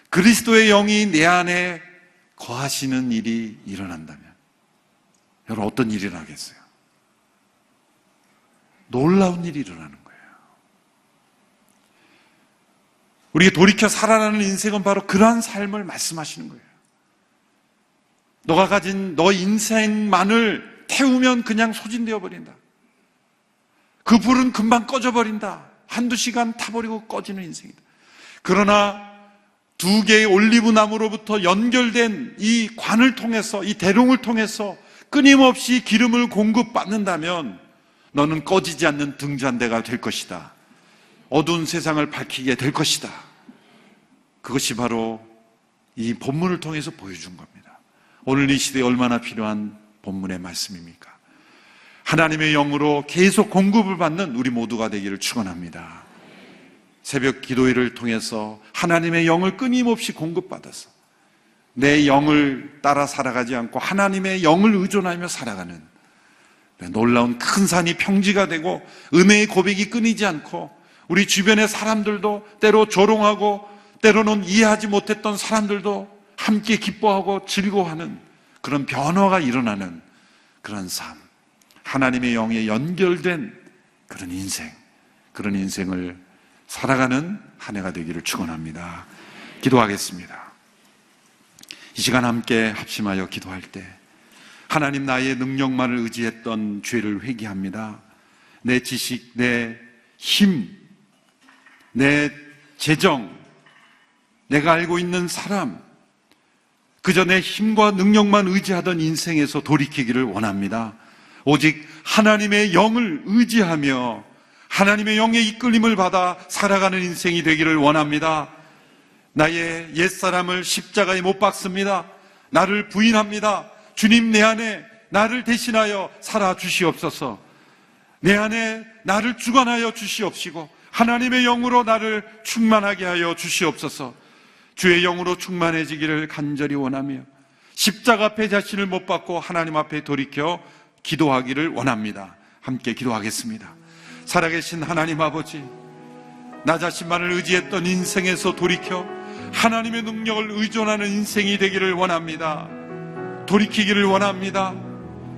그리스도의 영이 내 안에 거하시는 일이 일어난다면 여러분 어떤 일이 일어나겠어요? 놀라운 일이 일어나는 거예요. 우리가 돌이켜 살아나는 인생은 바로 그러한 삶을 말씀하시는 거예요. 너가 가진 너 인생만을 태우면 그냥 소진되어 버린다. 그 불은 금방 꺼져버린다. 한두 시간 타버리고 꺼지는 인생이다. 그러나 두 개의 올리브 나무로부터 연결된 이 관을 통해서 이 대롱을 통해서 끊임없이 기름을 공급받는다면 너는 꺼지지 않는 등잔대가 될 것이다. 어두운 세상을 밝히게 될 것이다. 그것이 바로 이 본문을 통해서 보여준 겁니다. 오늘 이 시대에 얼마나 필요한 본문의 말씀입니까? 하나님의 영으로 계속 공급을 받는 우리 모두가 되기를 축원합니다. 새벽 기도회를 통해서 하나님의 영을 끊임없이 공급받아서 내 영을 따라 살아가지 않고 하나님의 영을 의존하며 살아가는 놀라운 큰 산이 평지가 되고 은혜의 고백이 끊이지 않고 우리 주변의 사람들도 때로 조롱하고 때로는 이해하지 못했던 사람들도 함께 기뻐하고 즐거워하는 그런 변화가 일어나는 그런 삶, 하나님의 영에 연결된 그런 인생, 그런 인생을 살아가는 한 해가 되기를 축원합니다. 기도하겠습니다. 이 시간 함께 합심하여 기도할 때 하나님, 나의 능력만을 의지했던 죄를 회개합니다. 내 지식, 내 힘, 내 재정, 내가 알고 있는 사람, 그저 내 힘과 능력만 의지하던 인생에서 돌이키기를 원합니다. 오직 하나님의 영을 의지하며 하나님의 영의 이끌림을 받아 살아가는 인생이 되기를 원합니다. 나의 옛사람을 십자가에 못 박습니다. 나를 부인합니다. 주님, 내 안에 나를 대신하여 살아주시옵소서. 내 안에 나를 주관하여 주시옵시고 하나님의 영으로 나를 충만하게 하여 주시옵소서. 주의 영으로 충만해지기를 간절히 원하며 십자가 앞에 자신을 못 박고 하나님 앞에 돌이켜 기도하기를 원합니다. 함께 기도하겠습니다. 살아계신 하나님 아버지, 나 자신만을 의지했던 인생에서 돌이켜 하나님의 능력을 의존하는 인생이 되기를 원합니다. 돌이키기를 원합니다.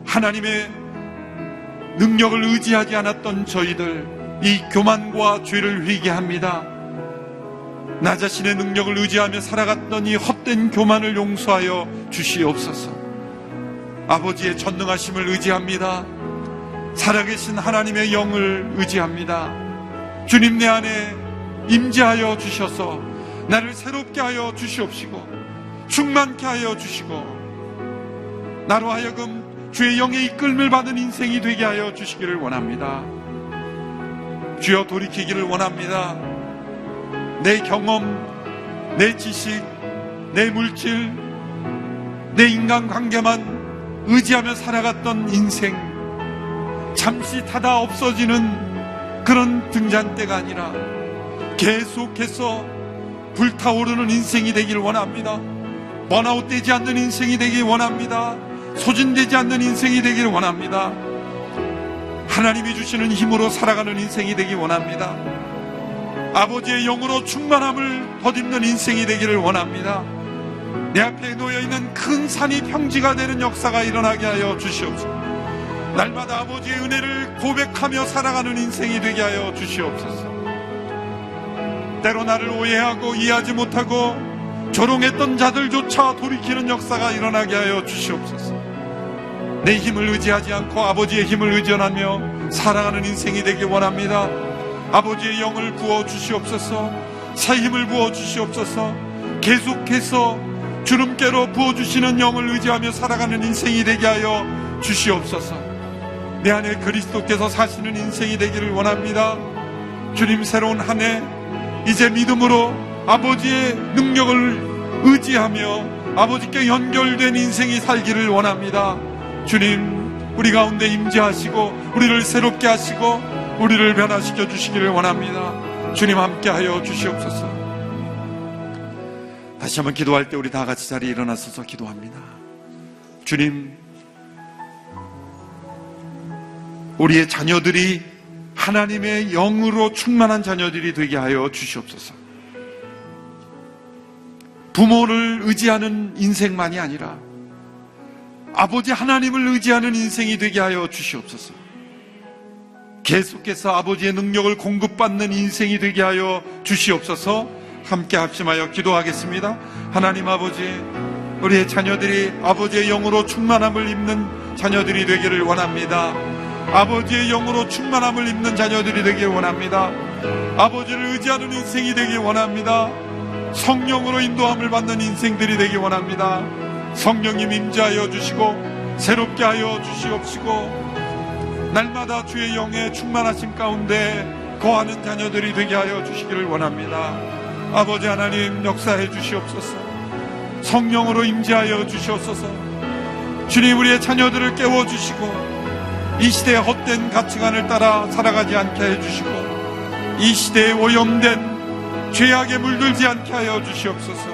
하나님의 능력을 의지하지 않았던 저희들, 이 교만과 죄를 회개합니다. 나 자신의 능력을 의지하며 살아갔던 이 헛된 교만을 용서하여 주시옵소서. 아버지의 전능하심을 의지합니다. 살아계신 하나님의 영을 의지합니다. 주님, 내 안에 임재하여 주셔서 나를 새롭게 하여 주시옵시고 충만케 하여 주시고 나로 하여금 주의 영의 이끌림을 받은 인생이 되게 하여 주시기를 원합니다. 주여, 돌이키기를 원합니다. 내 경험, 내 지식, 내 물질, 내 인간관계만 의지하며 살아갔던 인생, 잠시 타다 없어지는 그런 등잔대가 아니라 계속해서 불타오르는 인생이 되길 원합니다. 번아웃 되지 않는 인생이 되길 원합니다. 소진되지 않는 인생이 되길 원합니다. 하나님이 주시는 힘으로 살아가는 인생이 되길 원합니다. 아버지의 영으로 충만함을 덧입는 인생이 되기를 원합니다. 내 앞에 놓여있는 큰 산이 평지가 되는 역사가 일어나게 하여 주시옵소서. 날마다 아버지의 은혜를 고백하며 살아가는 인생이 되게 하여 주시옵소서. 때로 나를 오해하고 이해하지 못하고 조롱했던 자들조차 돌이키는 역사가 일어나게 하여 주시옵소서. 내 힘을 의지하지 않고 아버지의 힘을 의존하며 살아가는 인생이 되길 원합니다. 아버지의 영을 부어주시옵소서. 새 힘을 부어주시옵소서. 계속해서 주름께로 부어주시는 영을 의지하며 살아가는 인생이 되게 하여 주시옵소서. 내 안에 그리스도께서 사시는 인생이 되기를 원합니다. 주님, 새로운 한 해 이제 믿음으로 아버지의 능력을 의지하며 아버지께 연결된 인생이 살기를 원합니다. 주님, 우리 가운데 임재하시고 우리를 새롭게 하시고 우리를 변화시켜 주시기를 원합니다. 주님, 함께하여 주시옵소서. 다시 한번 기도할 때 우리 다 같이 자리에 일어나서서 기도합니다. 주님, 우리의 자녀들이 하나님의 영으로 충만한 자녀들이 되게 하여 주시옵소서. 부모를 의지하는 인생만이 아니라 아버지 하나님을 의지하는 인생이 되게 하여 주시옵소서. 계속해서 아버지의 능력을 공급받는 인생이 되게 하여 주시옵소서. 함께 합심하여 기도하겠습니다. 하나님 아버지, 우리의 자녀들이 아버지의 영으로 충만함을 입는 자녀들이 되기를 원합니다. 아버지의 영으로 충만함을 입는 자녀들이 되길 원합니다. 아버지를 의지하는 인생이 되길 원합니다. 성령으로 인도함을 받는 인생들이 되길 원합니다. 성령님 임재하여 주시고 새롭게 하여 주시옵시고 날마다 주의 영의 충만하심 가운데 거하는 자녀들이 되게 하여 주시기를 원합니다. 아버지 하나님, 역사해 주시옵소서. 성령으로 임재하여 주시옵소서. 주님, 우리의 자녀들을 깨워주시고 이 시대의 헛된 가치관을 따라 살아가지 않게 해주시고 이 시대에 오염된 죄악에 물들지 않게 하여 주시옵소서.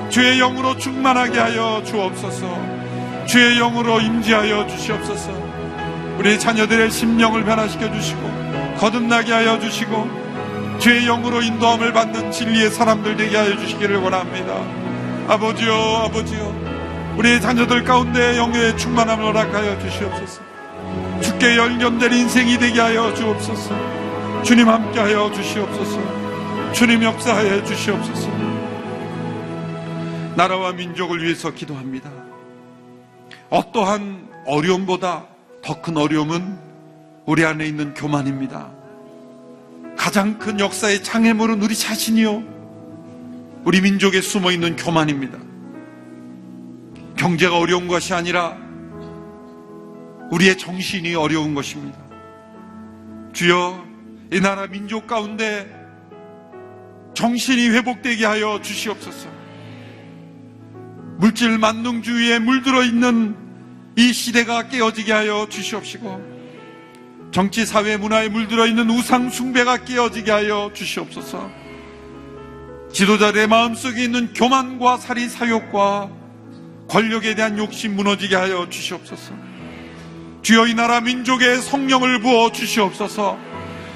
주의 영으로 충만하게 하여 주옵소서. 주의 영으로 임재하여 주시옵소서. 우리 자녀들의 심령을 변화시켜 주시고 거듭나게 하여 주시고 주의 영으로 인도함을 받는 진리의 사람들 되게 하여 주시기를 원합니다. 아버지요, 아버지요, 우리의 자녀들 가운데 영의 충만함을 허락하여 주시옵소서. 주께 연결된 인생이 되게 하여 주옵소서. 주님 함께하여 주시옵소서. 주님 역사하여 주시옵소서. 나라와 민족을 위해서 기도합니다. 어떠한 어려움보다 더 큰 어려움은 우리 안에 있는 교만입니다. 가장 큰 역사의 장애물은 우리 자신이요, 우리 민족에 숨어있는 교만입니다. 경제가 어려운 것이 아니라 우리의 정신이 어려운 것입니다. 주여, 이 나라 민족 가운데 정신이 회복되게 하여 주시옵소서. 물질 만능주의에 물들어 있는 이 시대가 깨어지게 하여 주시옵시고 정치, 사회, 문화에 물들어 있는 우상 숭배가 깨어지게 하여 주시옵소서. 지도자들의 마음속에 있는 교만과 사리 사욕과 권력에 대한 욕심 무너지게 하여 주시옵소서. 주여, 이 나라 민족에 성령을 부어 주시옵소서.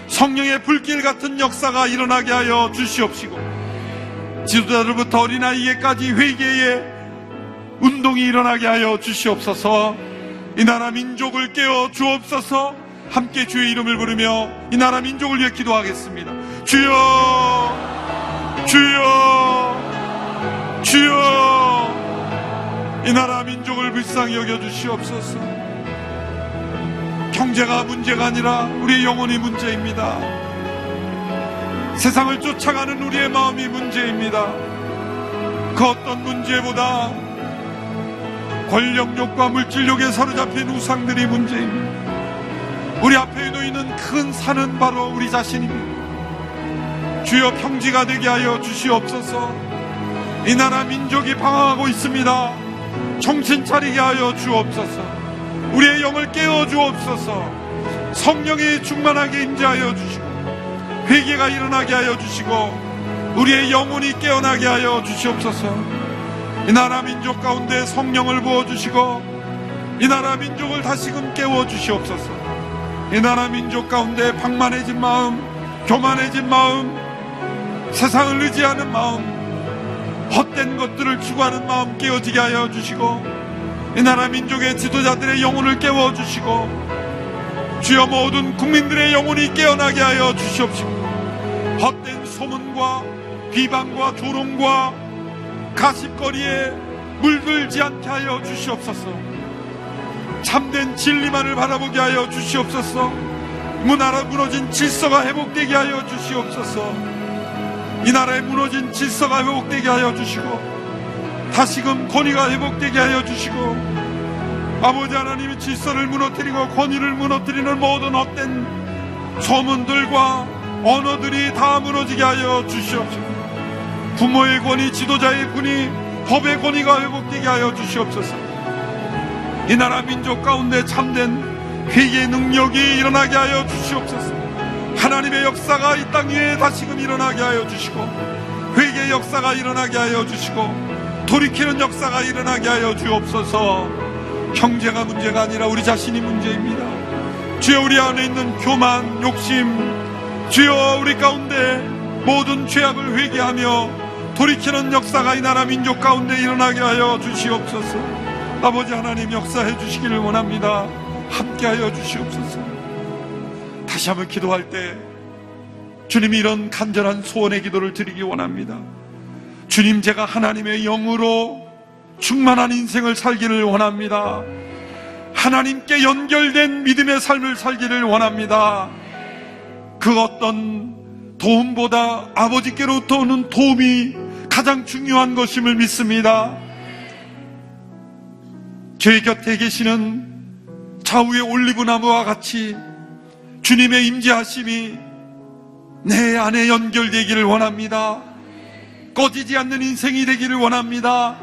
성령의 불길 같은 역사가 일어나게 하여 주시옵시고 지도자들부터 어린아이에까지 회개의 운동이 일어나게 하여 주시옵소서. 이 나라 민족을 깨워 주옵소서. 함께 주의 이름을 부르며 이 나라 민족을 위해 기도하겠습니다. 주여, 주여, 주여, 이 나라 민족을 불쌍히 여겨 주시옵소서. 경제가 문제가 아니라 우리의 영혼이 문제입니다. 세상을 쫓아가는 우리의 마음이 문제입니다. 그 어떤 문제보다 권력욕과 물질욕에 사로잡힌 우상들이 문제입니다. 우리 앞에 놓이는 큰 산은 바로 우리 자신입니다. 주여, 평지가 되게 하여 주시옵소서. 이 나라 민족이 방황하고 있습니다. 정신 차리게 하여 주옵소서. 우리의 영을 깨워 주옵소서. 성령이 충만하게 임재하여 주시고 회개가 일어나게 하여 주시고 우리의 영혼이 깨어나게 하여 주시옵소서. 이 나라 민족 가운데 성령을 부어주시고 이 나라 민족을 다시금 깨워주시옵소서. 이 나라 민족 가운데 방만해진 마음, 교만해진 마음, 세상을 의지하는 마음, 헛된 것들을 추구하는 마음 깨어지게 하여 주시고 이 나라 민족의 지도자들의 영혼을 깨워주시고 주여, 모든 국민들의 영혼이 깨어나게 하여 주시옵시고 헛된 소문과 비방과 조롱과 가십거리에 물들지 않게 하여 주시옵소서. 참된 진리만을 바라보게 하여 주시옵소서. 나라 무너진 질서가 회복되게 하여 주시옵소서. 이 나라의 무너진 질서가 회복되게 하여 주시고 다시금 권위가 회복되게 하여 주시고 아버지 하나님이 질서를 무너뜨리고 권위를 무너뜨리는 모든 헛된 소문들과 언어들이 다 무너지게 하여 주시옵소서. 부모의 권위, 지도자의 권위, 법의 권위가 회복되게 하여 주시옵소서. 이 나라 민족 가운데 참된 회개의 능력이 일어나게 하여 주시옵소서. 하나님의 역사가 이 땅 위에 다시금 일어나게 하여 주시고 회개의 역사가 일어나게 하여 주시고 돌이키는 역사가 일어나게 하여 주옵소서. 경제가 문제가 아니라 우리 자신이 문제입니다. 주여, 우리 안에 있는 교만, 욕심, 주여, 우리 가운데 모든 죄악을 회개하며 돌이키는 역사가 이 나라 민족 가운데 일어나게 하여 주시옵소서. 아버지 하나님, 역사해 주시기를 원합니다. 함께하여 주시옵소서. 다시 한번 기도할 때 주님이 이런 간절한 소원의 기도를 드리기 원합니다. 주님, 제가 하나님의 영으로 충만한 인생을 살기를 원합니다. 하나님께 연결된 믿음의 삶을 살기를 원합니다. 그 어떤 도움보다 아버지께로부터 오는 도움이 가장 중요한 것임을 믿습니다. 저희 곁에 계시는 좌우의 올리브나무와 같이 주님의 임재하심이 내 안에 연결되기를 원합니다. 꺼지지 않는 인생이 되기를 원합니다.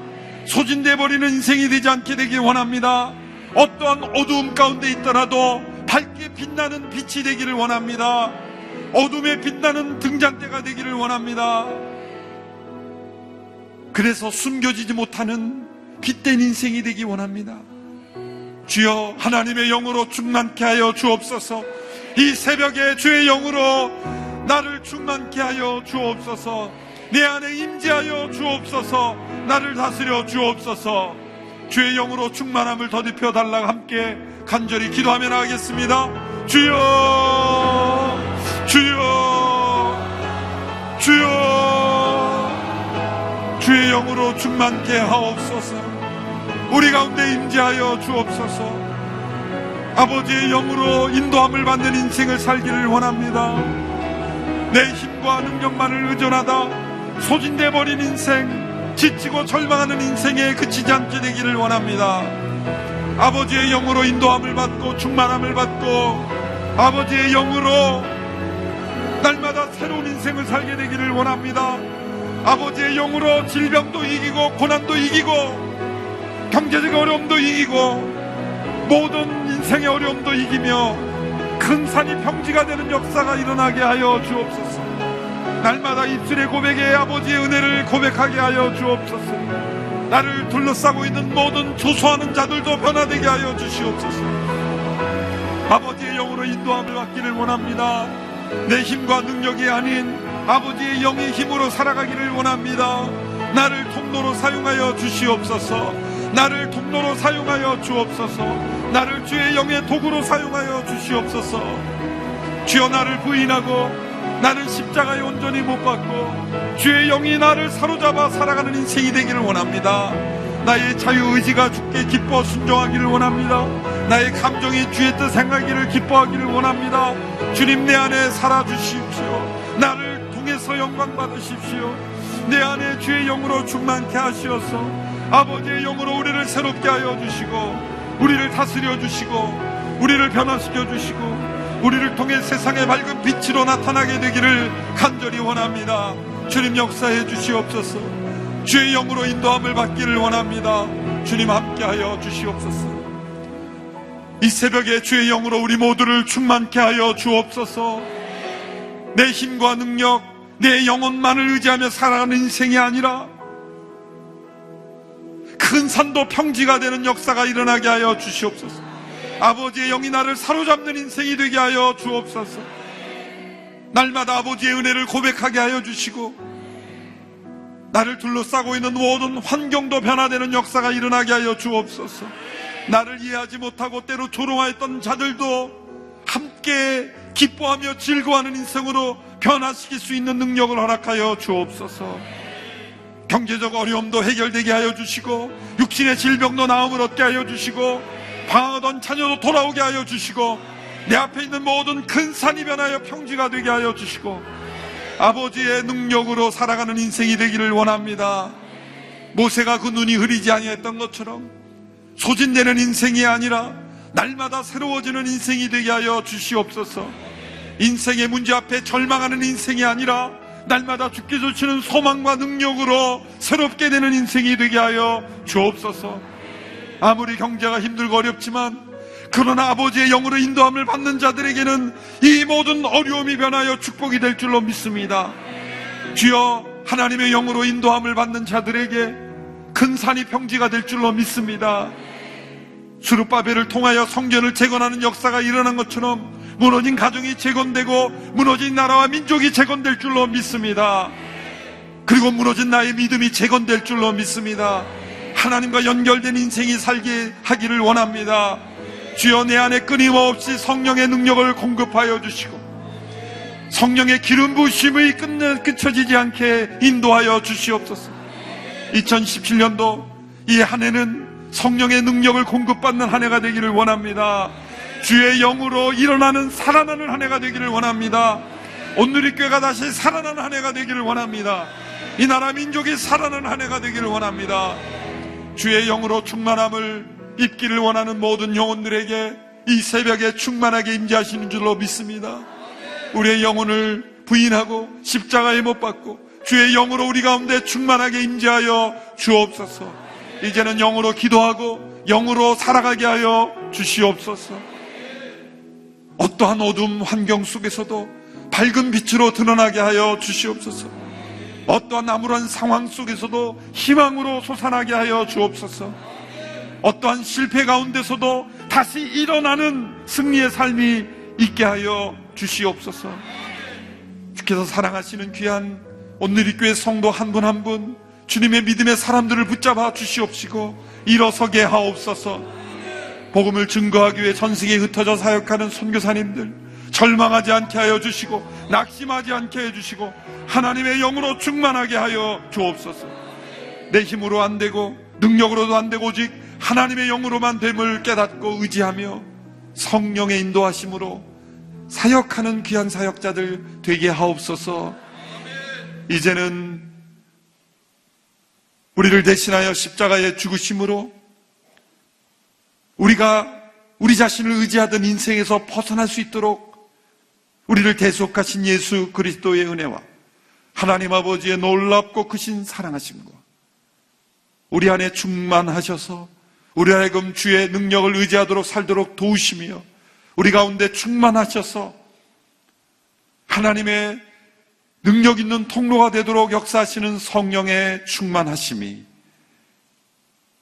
소진돼 버리는 인생이 되지 않게 되길 원합니다. 어떠한 어두움 가운데 있더라도 밝게 빛나는 빛이 되기를 원합니다. 어둠에 빛나는 등잔대가 되기를 원합니다. 그래서 숨겨지지 못하는 빛된 인생이 되기 원합니다. 주여, 하나님의 영으로 충만케 하여 주옵소서. 이 새벽에 주의 영으로 나를 충만케 하여 주옵소서. 내 안에 임재하여 주옵소서. 나를 다스려 주옵소서. 주의 영으로 충만함을 더입혀 달라고 함께 간절히 기도하며 나가겠습니다. 주여, 주여, 주여, 주의 영으로 충만케 하옵소서. 우리 가운데 임재하여 주옵소서. 아버지의 영으로 인도함을 받는 인생을 살기를 원합니다. 내 힘과 능력만을 의존하다 소진돼 버린 인생, 지치고 절망하는 인생에 그치지 않게 되기를 원합니다. 아버지의 영으로 인도함을 받고 충만함을 받고 아버지의 영으로 날마다 새로운 인생을 살게 되기를 원합니다. 아버지의 영으로 질병도 이기고 고난도 이기고 경제적 어려움도 이기고 모든 인생의 어려움도 이기며 큰 산이 평지가 되는 역사가 일어나게 하여 주옵소서. 날마다 입술의 고백에 아버지의 은혜를 고백하게 하여 주옵소서. 나를 둘러싸고 있는 모든 조소하는 자들도 변화되게 하여 주시옵소서. 아버지의 영으로 인도함을 받기를 원합니다. 내 힘과 능력이 아닌 아버지의 영의 힘으로 살아가기를 원합니다. 나를 통로로 사용하여 주시옵소서. 나를 통로로 사용하여 주옵소서. 나를 주의 영의 도구로 사용하여 주시옵소서. 주여, 나를 부인하고 나는 십자가에 온전히 못 박고 주의 영이 나를 사로잡아 살아가는 인생이 되기를 원합니다. 나의 자유의지가 주께 기뻐 순종하기를 원합니다. 나의 감정이 주의 뜻 행하기를 기뻐하기를 원합니다. 주님, 내 안에 살아주십시오. 나를 통해서 영광 받으십시오. 내 안에 주의 영으로 충만케 하시어서 아버지의 영으로 우리를 새롭게 하여 주시고 우리를 다스려 주시고 우리를 변화시켜 주시고 우리를 통해 세상의 밝은 빛으로 나타나게 되기를 간절히 원합니다. 주님, 역사해 주시옵소서. 주의 영으로 인도함을 받기를 원합니다. 주님, 함께하여 주시옵소서. 이 새벽에 주의 영으로 우리 모두를 충만케 하여 주옵소서. 내 힘과 능력, 내 영혼만을 의지하며 살아가는 인생이 아니라 큰 산도 평지가 되는 역사가 일어나게 하여 주시옵소서. 아버지의 영이 나를 사로잡는 인생이 되게 하여 주옵소서. 날마다 아버지의 은혜를 고백하게 하여 주시고 나를 둘러싸고 있는 모든 환경도 변화되는 역사가 일어나게 하여 주옵소서. 나를 이해하지 못하고 때로 조롱하였던 자들도 함께 기뻐하며 즐거워하는 인생으로 변화시킬 수 있는 능력을 허락하여 주옵소서. 경제적 어려움도 해결되게 하여 주시고 육신의 질병도 나음을 얻게 하여 주시고 방황하던 자녀도 돌아오게 하여 주시고 내 앞에 있는 모든 큰 산이 변하여 평지가 되게 하여 주시고 아버지의 능력으로 살아가는 인생이 되기를 원합니다. 모세가 그 눈이 흐리지 아니했던 것처럼 소진되는 인생이 아니라 날마다 새로워지는 인생이 되게 하여 주시옵소서. 인생의 문제 앞에 절망하는 인생이 아니라 날마다 주께 주시는 소망과 능력으로 새롭게 되는 인생이 되게 하여 주옵소서. 아무리 경제가 힘들고 어렵지만 그러나 아버지의 영으로 인도함을 받는 자들에게는 이 모든 어려움이 변하여 축복이 될 줄로 믿습니다. 주여, 하나님의 영으로 인도함을 받는 자들에게 큰 산이 평지가 될 줄로 믿습니다. 스룹바벨을 통하여 성전을 재건하는 역사가 일어난 것처럼 무너진 가정이 재건되고 무너진 나라와 민족이 재건될 줄로 믿습니다. 그리고 무너진 나의 믿음이 재건될 줄로 믿습니다. 하나님과 연결된 인생이 살게 하기를 원합니다. 주여, 내 안에 끊임없이 성령의 능력을 공급하여 주시고 성령의 기름 부으심이 끝쳐지지 않게 인도하여 주시옵소서. 2017년도 이 한 해는 성령의 능력을 공급받는 한 해가 되기를 원합니다. 주의 영으로 일어나는 살아나는 한 해가 되기를 원합니다. 온누리교회가 다시 살아나는 한 해가 되기를 원합니다. 이 나라 민족이 살아나는 한 해가 되기를 원합니다. 주의 영으로 충만함을 입기를 원하는 모든 영혼들에게 이 새벽에 충만하게 임재하시는 줄로 믿습니다. 우리의 영혼을 부인하고 십자가에 못 박고 주의 영으로 우리 가운데 충만하게 임재하여 주옵소서. 이제는 영으로 기도하고 영으로 살아가게 하여 주시옵소서. 어떠한 어두운 환경 속에서도 밝은 빛으로 드러나게 하여 주시옵소서. 어떠한 암울한 상황 속에서도 희망으로 솟아나게 하여 주옵소서. 어떠한 실패 가운데서도 다시 일어나는 승리의 삶이 있게 하여 주시옵소서. 주께서 사랑하시는 귀한 온누리교회 성도 한 분 한 분 주님의 믿음의 사람들을 붙잡아 주시옵시고 일어서게 하옵소서. 복음을 증거하기 위해 전 세계에 흩어져 사역하는 선교사님들 절망하지 않게 하여 주시고 낙심하지 않게 해 주시고 하나님의 영으로 충만하게 하여 주옵소서. 내 힘으로 안 되고 능력으로도 안 되고 오직 하나님의 영으로만 됨을 깨닫고 의지하며 성령의 인도하심으로 사역하는 귀한 사역자들 되게 하옵소서. 이제는 우리를 대신하여 십자가에 죽으심으로 우리가 우리 자신을 의지하던 인생에서 벗어날 수 있도록 우리를 대속하신 예수 그리스도의 은혜와 하나님 아버지의 놀랍고 크신 사랑하심과 우리 안에 충만하셔서 우리 하여금 주의 능력을 의지하도록 살도록 도우시며 우리 가운데 충만하셔서 하나님의 능력 있는 통로가 되도록 역사하시는 성령의 충만하심이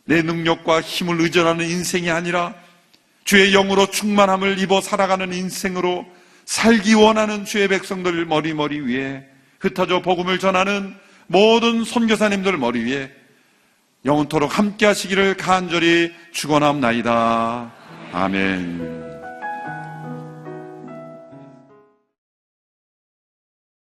내 능력과 힘을 의존하는 인생이 아니라 주의 영으로 충만함을 입어 살아가는 인생으로 살기 원하는 주의 백성들 머리 위에 흩어져 복음을 전하는 모든 선교사님들 머리 위에 영원토록 함께 하시기를 간절히 축원합나이다. 아멘.